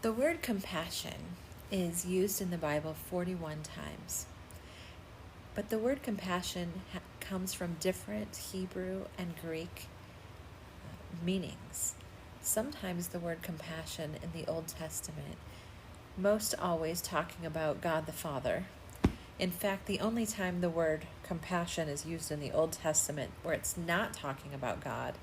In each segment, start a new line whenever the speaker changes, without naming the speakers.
The word compassion is used in the Bible 41 times. But the word compassion comes from different Hebrew and Greek meanings. Sometimes the word compassion in the Old Testament, most always talking about God the Father. In fact, the only time the word compassion is used in the Old Testament where it's not talking about God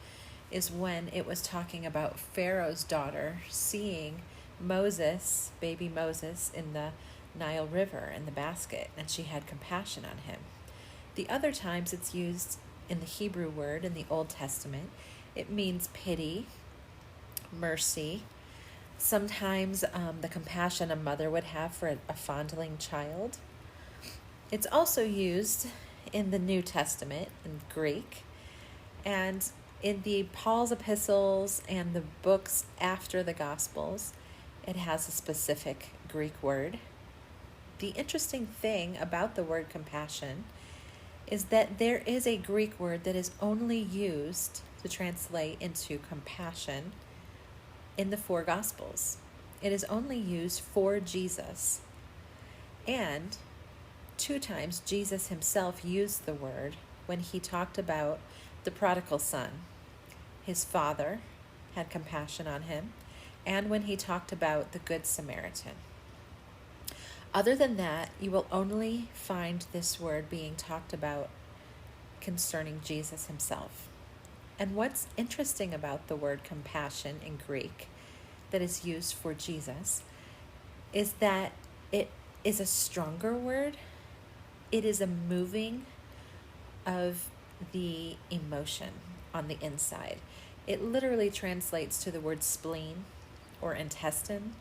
is when it was talking about Pharaoh's daughter seeing Moses, baby Moses, in the Nile River in the basket, and she had compassion on him. The other times it's used in the Hebrew word in the Old Testament, it means pity, mercy. Sometimes the compassion a mother would have for a fondling child. It's also used in the New Testament in Greek, and in the Paul's epistles and the books after the Gospels, it has a specific Greek word. The interesting thing about the word compassion is that there is a Greek word that is only used to translate into compassion in the four Gospels. It is only used for Jesus. And 2 times Jesus himself used the word when he talked about the prodigal son. His father had compassion on him, and when he talked about the Good Samaritan. Other than that, you will only find this word being talked about concerning Jesus himself. And what's interesting about the word compassion in Greek that is used for Jesus is that it is a stronger word. It is a moving of the emotion on the inside. It literally translates to the word spleen or intestine.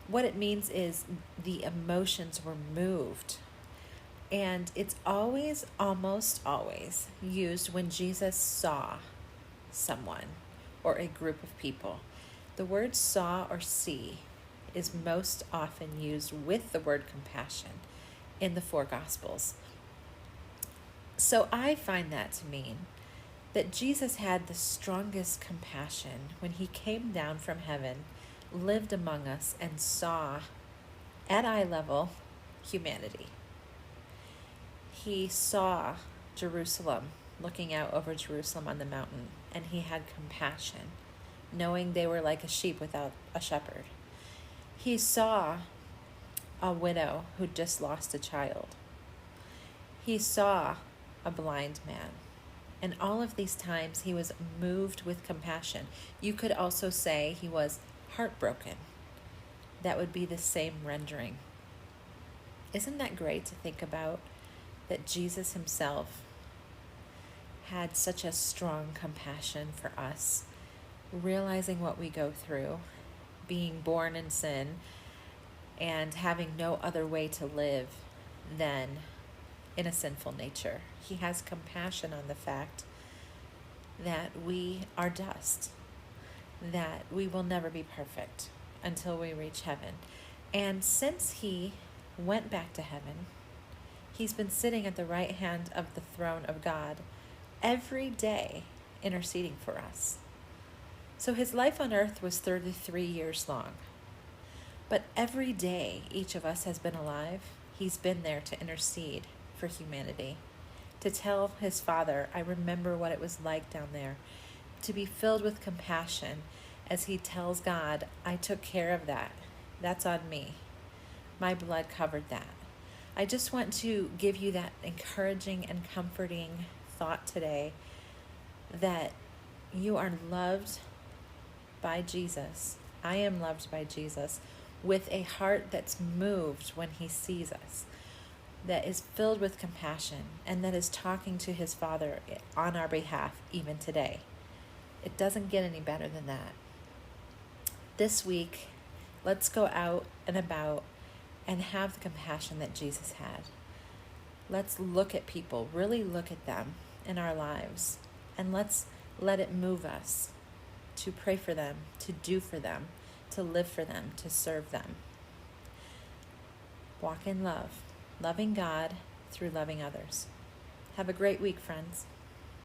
What it means is the emotions were moved. And it's almost always used when Jesus saw someone or a group of people. The word saw or see is most often used with the word compassion in the four Gospels. So I find that to mean that Jesus had the strongest compassion when he came down from heaven, lived among us, and saw at eye level humanity. He saw Jerusalem, looking out over Jerusalem on the mountain, and he had compassion, knowing they were like a sheep without a shepherd. He saw a widow who just lost a child. He saw a blind man. And all of these times he was moved with compassion. You could also say he was heartbroken. That would be the same rendering. Isn't that great to think about? That Jesus himself had such a strong compassion for us, realizing what we go through, being born in sin, and having no other way to live than in a sinful nature. He has compassion on the fact that we are dust, that we will never be perfect until we reach heaven. And since he went back to heaven, he's been sitting at the right hand of the throne of God every day interceding for us. So his life on earth was 33 years long. But every day each of us has been alive, he's been there to intercede for humanity, to tell his Father, I remember what it was like down there, to be filled with compassion as he tells God, I took care of that. That's on me. My blood covered that. I just want to give you that encouraging and comforting thought today that you are loved by Jesus. I am loved by Jesus with a heart that's moved when he sees us, that is filled with compassion, and that is talking to his Father on our behalf even today. It doesn't get any better than that. This week, let's go out and about and have the compassion that Jesus had. Let's look at people, really look at them in our lives, and let's let it move us to pray for them, to do for them, to live for them, to serve them. Walk in love, loving God through loving others. Have a great week, friends.